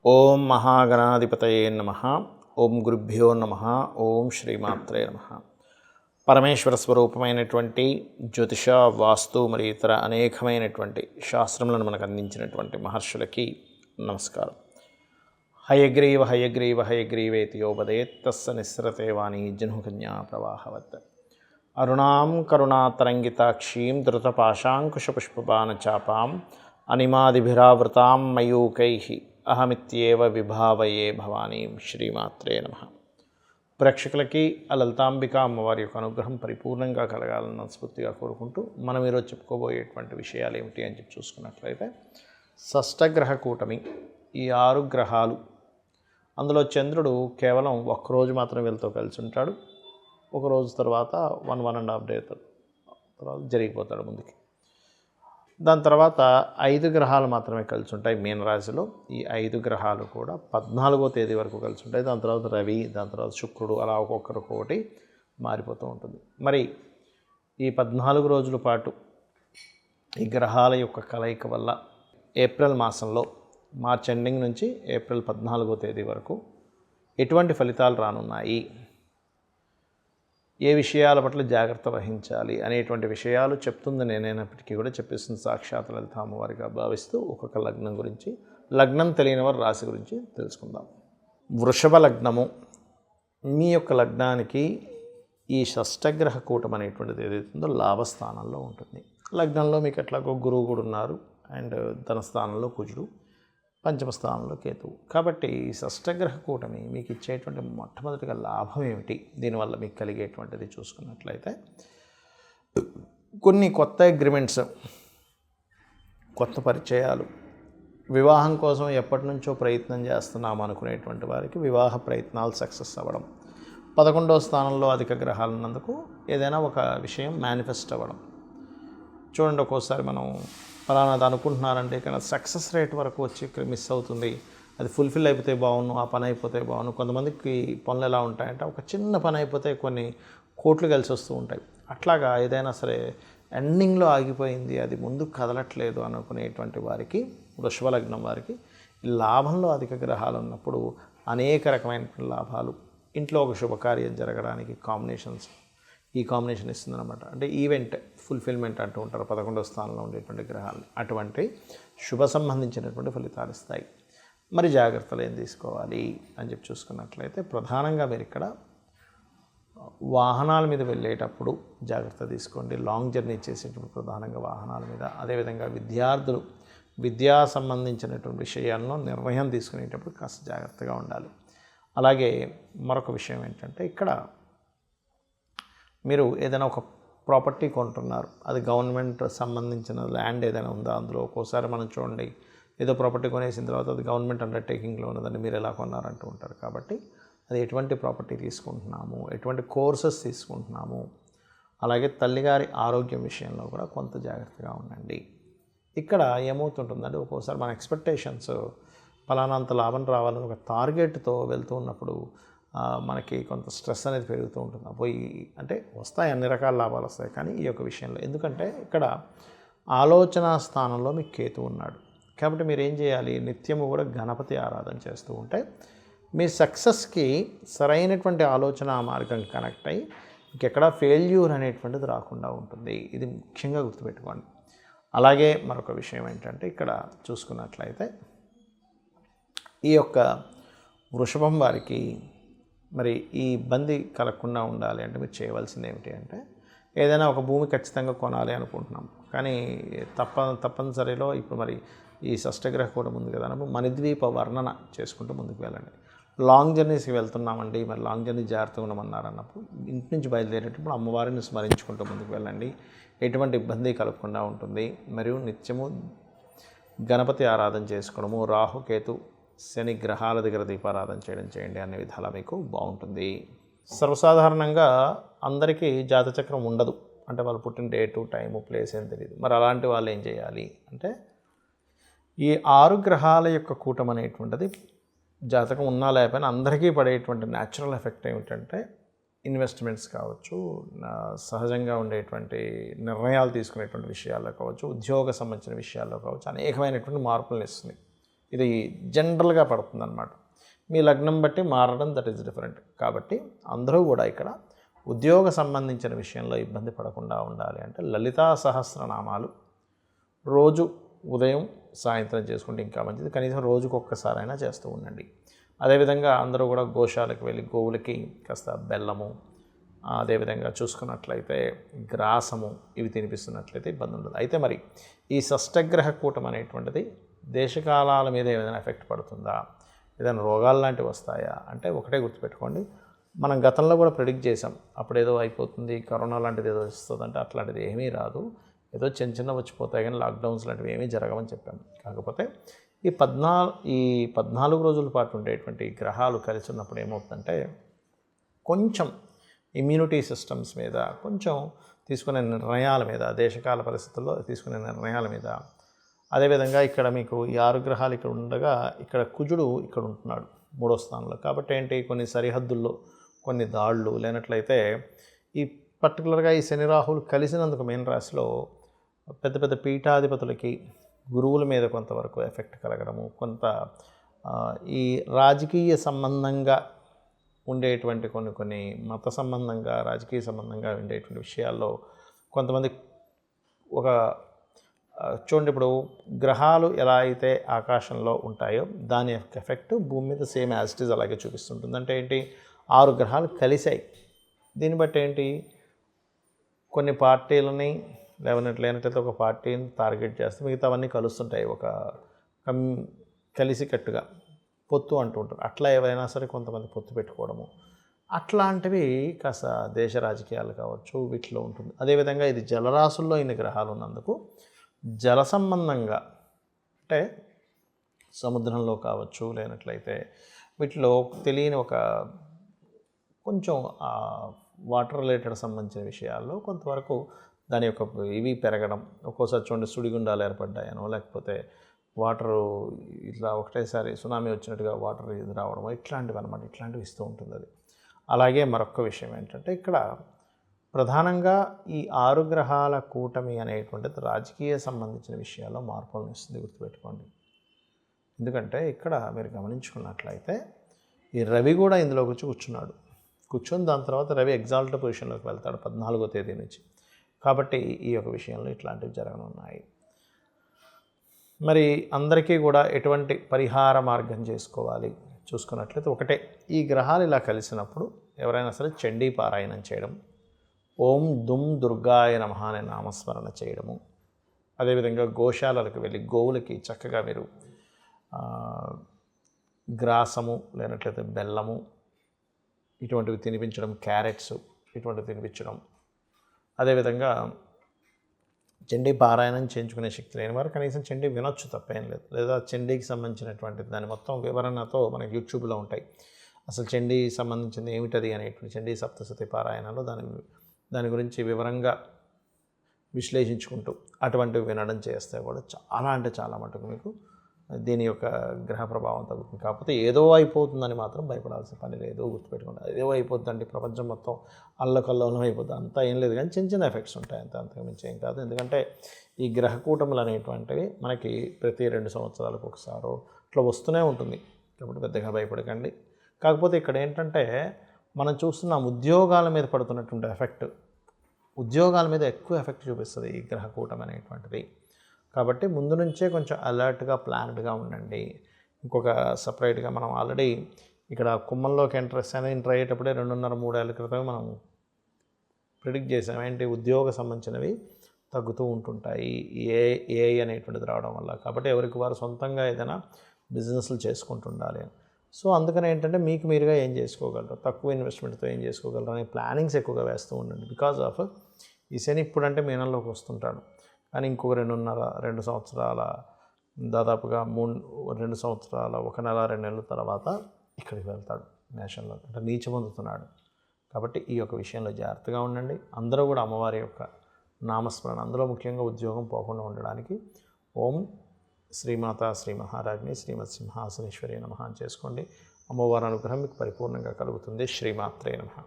ఓం మహాగణాధిపతయే నమః. ఓం గురుభ్యో నమః. ఓం శ్రీమాత్రే నమః. పరమేశ్వర స్వరూపమైనటువంటి జ్యోతిష, వాస్తు మరియు ఇతర అనేకమైనటువంటి శాస్త్రములను మనకు అందించినటువంటి మహర్షులకి నమస్కారం. హయగ్రీవ హయగ్రీవ హయగ్రీవేతి యోపదేత్ తస్స నిస్సరతే వాణి జహ్నుకన్యా ప్రవాహవత్. అరుణాం కరుణాతరంగితాక్షీం ధృతపాశాంకుశపుష్పబాణచాపాం అనిమాదిభిరావృతాం మయూకైః అహమిత్యేవ విభావయే భవానీం. శ్రీమాత్రే నమః. ప్రేక్షకులకి ఆ లలితాంబిక అమ్మవారి యొక్క అనుగ్రహం పరిపూర్ణంగా కలగాలని మనస్ఫూర్తిగా కోరుకుంటూ మనం ఈరోజు చెప్పుకోబోయేటువంటి విషయాలు ఏమిటి అని చెప్పి చూసుకున్నట్లయితే, షష్టగ్రహ కూటమి, ఈ 6 గ్రహాలు, అందులో చంద్రుడు కేవలం ఒక్కరోజు మాత్రం వీళ్ళతో కలిసి ఉంటాడు. ఒక రోజు తర్వాత 1.5 డే తర్వాత జరిగిపోతాడు ముందుకి. దాని తర్వాత 5 గ్రహాలు మాత్రమే కలిసి ఉంటాయి మీనరాశిలో. ఈ 5 గ్రహాలు కూడా 14వ తేదీ వరకు కలిసి ఉంటాయి. దాని తర్వాత రవి, దాని తర్వాత శుక్రుడు, అలా ఒక్కొక్కటి మారిపోతూ ఉంటుంది. మరి ఈ 14 రోజుల పాటు ఈ గ్రహాల యొక్క కలయిక వల్ల ఏప్రిల్ మాసంలో, మార్చ్ ఎండింగ్ నుంచి ఏప్రిల్ 14వ తేదీ వరకు ఎటువంటి ఫలితాలు రానున్నాయి, ఏ విషయాల పట్ల జాగ్రత్త వహించాలి అనేటువంటి విషయాలు చెప్తుంది నేనైనప్పటికీ కూడా చెప్పేస్తుంది సాక్షాత్ లలిత అమ్మవారిగా భావిస్తూ ఒక్కొక్క లగ్నం గురించి, లగ్నం తెలియని వారి రాశి గురించి తెలుసుకుందాం. వృషభ లగ్నము, మీ యొక్క లగ్నానికి ఈ షష్టగ్రహ కూటం అనేటువంటిది ఏదైతుందో లాభస్థానంలో ఉంటుంది. లగ్నంలో మీకు ఎట్లాగో గురువు కూడా ఉన్నారు, అండ్ ధనస్థానంలో కుజుడు, పంచమ స్థానంలో కేతువు. కాబట్టి ఈ షష్టగ్రహ కూటమి మీకు ఇచ్చేటువంటి మొట్టమొదటిగా లాభం ఏమిటి, దీనివల్ల మీకు కలిగేటువంటిది చూసుకున్నట్లయితే, కొన్ని కొత్త అగ్రిమెంట్స్, కొత్త పరిచయాలు, వివాహం కోసం ఎప్పటి నుంచో ప్రయత్నం చేస్తున్నాము అనుకునేటువంటి వారికి వివాహ ప్రయత్నాలు సక్సెస్ అవ్వడం, 11వ స్థానంలో అధిక గ్రహాలు ఉన్నందుకు ఏదైనా ఒక విషయం మేనిఫెస్ట్ అవ్వడం. చూడండి, ఒక్కోసారి మనం ఫలానాది అనుకుంటున్నారంటే ఇక్కడ సక్సెస్ రేట్ వరకు వచ్చి ఇక్కడ మిస్ అవుతుంది, అది ఫుల్ఫిల్ అయిపోతే బాగుండు, ఆ పని అయిపోతే బాగుండు. కొంతమందికి పనులు ఎలా ఉంటాయంటే ఒక చిన్న పని అయిపోతే కొన్ని కోట్లు కలిసి వస్తూ ఉంటాయి. అట్లాగా ఏదైనా సరే ఎండింగ్లో ఆగిపోయింది, అది ముందుకు కదలట్లేదు అనుకునేటువంటి వారికి, వృషభ లగ్నం వారికి లాభంలో అధిక గ్రహాలు ఉన్నప్పుడు అనేక రకమైన లాభాలు, ఇంట్లో ఒక శుభకార్యం జరగడానికి ఈ కాంబినేషన్ ఇస్తుందన్నమాట. అంటే ఈవెంట్ ఫుల్ఫిల్మెంట్ అంటూ ఉంటారు 11వ స్థానంలో ఉండేటువంటి గ్రహాలు. అటువంటి శుభ సంబంధించినటువంటి ఫలితాలు ఇస్తాయి. మరి జాగ్రత్తలు ఏం తీసుకోవాలి అని చెప్పి చూసుకున్నట్లయితే, ప్రధానంగా మీరు ఇక్కడ వాహనాల మీద వెళ్ళేటప్పుడు జాగ్రత్త తీసుకోండి. లాంగ్ జర్నీ చేసేటప్పుడు ప్రధానంగా వాహనాల మీద, అదేవిధంగా విద్యార్థులు విద్యా సంబంధించినటువంటి విషయాల్లో నిర్ణయం తీసుకునేటప్పుడు కాస్త జాగ్రత్తగా ఉండాలి. అలాగే మరొక విషయం ఏంటంటే, ఇక్కడ మీరు ఏదైనా ఒక ప్రాపర్టీ కొంటున్నారు, అది గవర్నమెంట్ సంబంధించిన ల్యాండ్ ఏదైనా ఉందా, అందులో ఒక్కోసారి మనం చూడండి ఏదో ప్రాపర్టీ కొనేసిన తర్వాత అది గవర్నమెంట్ అండర్టేకింగ్లో ఉన్నదని మీరు ఎలా కొన్నారంటూ ఉంటారు. కాబట్టి అది ఎటువంటి ప్రాపర్టీ తీసుకుంటున్నాము, ఎటువంటి కోర్సెస్ తీసుకుంటున్నాము, అలాగే తల్లిగారి ఆరోగ్యం విషయంలో కూడా కొంత జాగ్రత్తగా ఉండండి. ఇక్కడ ఏమవుతుంటుందంటే, ఒక్కోసారి మన ఎక్స్పెక్టేషన్స్ ఫలానంత లాభం రావాలని ఒక టార్గెట్తో వెళ్తూ ఉన్నప్పుడు మనకి కొంత స్ట్రెస్ అనేది పెరుగుతూ ఉంటుంది. పోయి అంటే వస్తాయి, అన్ని రకాల లాభాలు వస్తాయి, కానీ ఈ యొక్క విషయంలో ఎందుకంటే ఇక్కడ ఆలోచన స్థానంలో మీకు కేతు ఉన్నాడు. కాబట్టి మీరు ఏం చేయాలి, నిత్యము కూడా గణపతి ఆరాధన చేస్తూ ఉంటే మీ సక్సెస్కి సరైనటువంటి ఆలోచన మార్గం కనెక్ట్ అయ్యి ఇంకెక్కడ ఫెయిల్యూర్ అనేటువంటిది రాకుండా ఉంటుంది. ఇది ముఖ్యంగా గుర్తుపెట్టుకోండి. అలాగే మరొక విషయం ఏంటంటే, ఇక్కడ చూసుకున్నట్లయితే ఈ యొక్క వృషభం వారికి మరి ఈ ఇబ్బంది కలగకుండా ఉండాలి అంటే మీరు చేయవలసింది ఏమిటి అంటే, ఏదైనా ఒక భూమి ఖచ్చితంగా కొనాలి అనుకుంటున్నాం, కానీ తప్పనిసరిలో ఇప్పుడు మరి ఈ షష్టగ్రహ కూడా ఉంది కదా, మణిద్వీప వర్ణన చేసుకుంటూ ముందుకు వెళ్ళండి. లాంగ్ జర్నీస్కి వెళ్తున్నామండి, మరి లాంగ్ జర్నీ జాగ్రత్తగా ఉండమన్నారు అన్నప్పుడు ఇంటి నుంచి బయలుదేరేటప్పుడు అమ్మవారిని స్మరించుకుంటూ ముందుకు వెళ్ళండి. ఎటువంటి ఇబ్బంది కలగకుండా ఉంటుంది. మరియు నిత్యము గణపతి ఆరాధన చేసుకోవడము, రాహుకేతు శని గ్రహాల దగ్గర దీపారాధన చేయండి, అనే విధాలా మీకు బాగుంటుంది. సర్వసాధారణంగా అందరికీ జాతచక్రం ఉండదు, అంటే వాళ్ళు పుట్టిన డేటు, టైము, ప్లేస్ ఏం తెలియదు. మరి అలాంటి వాళ్ళు ఏం చేయాలి అంటే, ఈ 6 గ్రహాల యొక్క కూటం అనేటువంటిది జాతకం ఉన్నా లేకపోయినా అందరికీ పడేటువంటి న్యాచురల్ ఎఫెక్ట్ ఏమిటంటే, ఇన్వెస్ట్మెంట్స్ కావచ్చు, సహజంగా ఉండేటువంటి నిర్ణయాలు తీసుకునేటువంటి విషయాల్లో కావచ్చు, ఉద్యోగ సంబంధించిన విషయాల్లో కావచ్చు, అనేకమైనటువంటి మార్పులను ఇస్తుంది. ఇది జనరల్గా పడుతుందన్నమాట. మీ లగ్నం బట్టి మారడం దట్ ఈస్ డిఫరెంట్. కాబట్టి అందరూ కూడా ఇక్కడ ఉద్యోగ సంబంధించిన విషయంలో ఇబ్బంది పడకుండా ఉండాలి అంటే లలితా సహస్రనామాలు రోజు ఉదయం సాయంత్రం చేసుకుంటే ఇంకా మంచిది. కనీసం రోజుకు ఒక్కసారైనా చేస్తూ ఉండండి. అదేవిధంగా అందరూ కూడా గోశాలకు వెళ్ళి గోవులకి కాస్త బెల్లము, అదేవిధంగా చూసుకున్నట్లయితే గ్రాసము ఇవి తినిపిస్తున్నట్లయితే ఇబ్బంది ఉండదు. అయితే మరి ఈ షష్టగ్రహ కూటం అనేటువంటిది దేశకాలాల మీద ఏదైనా ఎఫెక్ట్ పడుతుందా, ఏదైనా రోగాలు లాంటివి వస్తాయా అంటే ఒకటే గుర్తుపెట్టుకోండి, మనం గతంలో కూడా ప్రిడిక్ట్ చేసాం. అప్పుడేదో అయిపోతుంది, కరోనా లాంటిది ఏదో వస్తుంది అంటే అట్లాంటిది ఏమీ రాదు, ఏదో చిన్న చిన్న వచ్చిపోతాయి కానీ లాక్డౌన్స్ లాంటివి ఏమీ జరగవని చెప్పాము. కాకపోతే ఈ 14 రోజుల పాటు ఉండేటువంటి గ్రహాలు కలిసి ఉన్నప్పుడు ఏమవుతుందంటే కొంచెం ఇమ్యూనిటీ సిస్టమ్స్ మీద, కొంచెం తీసుకునే నిర్ణయాల మీద, దేశకాల పరిస్థితుల్లో తీసుకునే నిర్ణయాల మీద, అదేవిధంగా ఇక్కడ మీకు ఈ 6 గ్రహాలు ఇక్కడ ఉండగా ఇక్కడ కుజుడు ఇక్కడ ఉంటున్నాడు 3వ స్థానంలో. కాబట్టి ఏంటి, కొన్ని సరిహద్దుల్లో కొన్ని దాళ్ళు లేనట్లయితే ఈ పర్టికులర్గా ఈ శని రాహువులు కలిసినందుకు మీన రాశిలో పెద్ద పెద్ద పీఠాధిపతులకి గురువుల మీద కొంతవరకు ఎఫెక్ట్ కలగడము, కొంత ఈ రాజకీయ సంబంధంగా ఉండేటువంటి కొన్ని మత సంబంధంగా రాజకీయ సంబంధంగా ఉండేటువంటి విషయాల్లో కొంతమంది ఒక చూడండి, ఇప్పుడు గ్రహాలు ఎలా అయితే ఆకాశంలో ఉంటాయో దాని యొక్క ఎఫెక్ట్ భూమి మీద సేమ్ యాజ్ ఇట్ ఈజ్ అలాగే చూపిస్తుంటుంది. అంటే ఏంటి, 6 గ్రహాలు కలిసాయి. దీన్ని బట్టి ఏంటి, కొన్ని పార్టీలని లేనట్లయితే ఒక పార్టీని టార్గెట్ చేస్తే మిగతావన్నీ కలుస్తుంటాయి, ఒక కలిసికట్టుగా పొత్తు అంటూ ఉంటారు. అట్లా ఏవైనా సరే కొంతమంది పొత్తు పెట్టుకోవడము అట్లాంటివి కాస్త దేశ రాజకీయాలు కావచ్చు వీటిలో ఉంటుంది. అదేవిధంగా ఇది జలరాశుల్లో ఇన్ని గ్రహాలు ఉన్నందుకు జల సంబంధంగా అంటే సముద్రంలో కావచ్చు లేనట్లయితే వీటిలో తెలియని ఒక కొంచెం వాటర్ రిలేటెడ్ సంబంధించిన విషయాల్లో కొంతవరకు దాని యొక్క ఇవి పెరగడం, ఒక్కోసారి చూడండి సుడిగుండాలు ఏర్పడ్డాయనో లేకపోతే వాటరు ఇట్లా ఒకటేసారి సునామీ వచ్చినట్టుగా వాటర్ ఇది రావడం ఇట్లాంటివి అనమాట, ఇట్లాంటివి ఇస్తూ ఉంటుంది అది. అలాగే మరొక విషయం ఏంటంటే ఇక్కడ ప్రధానంగా ఈ 6 గ్రహాల కూటమి అనేటువంటిది రాజకీయ సంబంధించిన విషయాల్లో మార్పులను ఇస్తుంది, గుర్తుపెట్టుకోండి. ఎందుకంటే ఇక్కడ మీరు గమనించుకున్నట్లయితే ఈ రవి కూడా ఇందులోకి వచ్చి కూర్చొని దాని తర్వాత రవి ఎగ్జాల్ట్ పొజిషన్లోకి వెళ్తాడు 14వ తేదీ నుంచి. కాబట్టి ఈ యొక్క విషయంలో ఇట్లాంటివి జరగనున్నాయి. మరి అందరికీ కూడా ఎటువంటి పరిహార మార్గం చేసుకోవాలి చూసుకున్నట్లయితే ఒకటే, ఈ గ్రహాలు ఇలా కలిసినప్పుడు ఎవరైనా సరే చండీ పారాయణం చేయడం, ఓం దుమ్ దుర్గాయ నమః అనే నామస్మరణ చేయడము, అదేవిధంగా గోశాలలకు వెళ్ళి గోవులకి చక్కగా మీరు గ్రాసము లేనట్లయితే బెల్లము ఇటువంటివి తినిపించడం, క్యారెట్స్ ఇటువంటివి తినిపించడం, అదేవిధంగా చండీ పారాయణం చేయించుకునే శక్తి లేని వారు కనీసం చండీ వినొచ్చు, తప్పేం లేదు. లేదా చండీకి సంబంధించినటువంటిది దాని మొత్తం వివరణతో మనకి యూట్యూబ్లో ఉంటాయి. అసలు చండీ సంబంధించింది ఏమిటది అనేటువంటి చండీ సప్తశతి పారాయణాలు దాని గురించి వివరంగా విశ్లేషించుకుంటూ అటువంటివి వినడం చేస్తే కూడా చాలా అంటే చాలా మటుకు మీకు దీని యొక్క గ్రహ ప్రభావం తగ్గుతుంది. కాకపోతే ఏదో అయిపోతుందని మాత్రం భయపడాల్సిన పని లేదు, గుర్తుపెట్టుకోండి. ఏదో అయిపోతుందండి, ప్రపంచం మొత్తం అల్లకల్లోలం అయిపోతుంది అంతా ఏం లేదు, కానీ చిన్న చిన్న ఎఫెక్ట్స్ ఉంటాయి, అంతకు మించి ఏం కాదు. ఎందుకంటే ఈ గ్రహ కూటములు అనేటువంటివి మనకి ప్రతి 2 సంవత్సరాలకు ఒకసారో ఇట్లా వస్తూనే ఉంటుంది. కాబట్టి పెద్దగా భయపడకండి. కాకపోతే ఇక్కడ ఏంటంటే మనం చూస్తున్నాం ఉద్యోగాల మీద పడుతున్నటువంటి ఎఫెక్ట్, ఉద్యోగాల మీద ఎక్కువ ఎఫెక్ట్ చూపిస్తుంది ఈ గ్రహ కూటమి అనేటువంటిది. కాబట్టి ముందు నుంచే కొంచెం అలర్ట్గా ప్లాన్డ్గా ఉండండి. ఇంకొక సపరేట్గా మనం ఆల్రెడీ ఇక్కడ కుంభంలోకి ఎంటర్ అయ్యేటప్పుడే 2.5-3 ఏళ్ళ క్రితమే మనం ప్రిడిక్ట్ చేసాం. ఏంటి, ఉద్యోగ సంబంధించినవి తగ్గుతూ ఉంటుంటాయి ఏఐ అనేటువంటిది రావడం వల్ల. కాబట్టి ఎవరికి వారు సొంతంగా ఏదైనా బిజినెస్లు చేసుకుంటుండాలి. సో అందుకని ఏంటంటే మీకు మీరుగా ఏం చేసుకోగలరు, తక్కువ ఇన్వెస్ట్మెంట్తో ఏం చేసుకోగలరు అనే ప్లానింగ్స్ ఎక్కువగా వేస్తూ ఉండండి. బికాజ్ ఆఫ్ ఈ శని ఇప్పుడంటే మీనంలోకి వస్తుంటాడు, కానీ ఇంకొక 2 సంవత్సరాల దాదాపుగా 2 సంవత్సరాల 1 నెల 2 నెలల తర్వాత ఇక్కడికి వెళ్తాడు మేషంలో, అంటే నీచ పొందుతున్నాడు. కాబట్టి ఈ యొక్క విషయంలో జాగ్రత్తగా ఉండండి. అందరూ కూడా అమ్మవారి యొక్క నామస్మరణ, అందులో ముఖ్యంగా ఉద్యోగం పోకుండా ఉండడానికి ఓం శ్రీమాత శ్రీ మహారాజ్ని శ్రీమత్ సింహాసనేశ్వరి నమః అని చేసుకోండి. అమ్మవారి అనుగ్రహం మీకు పరిపూర్ణంగా కలుగుతుంది. శ్రీమాత్రే నమః.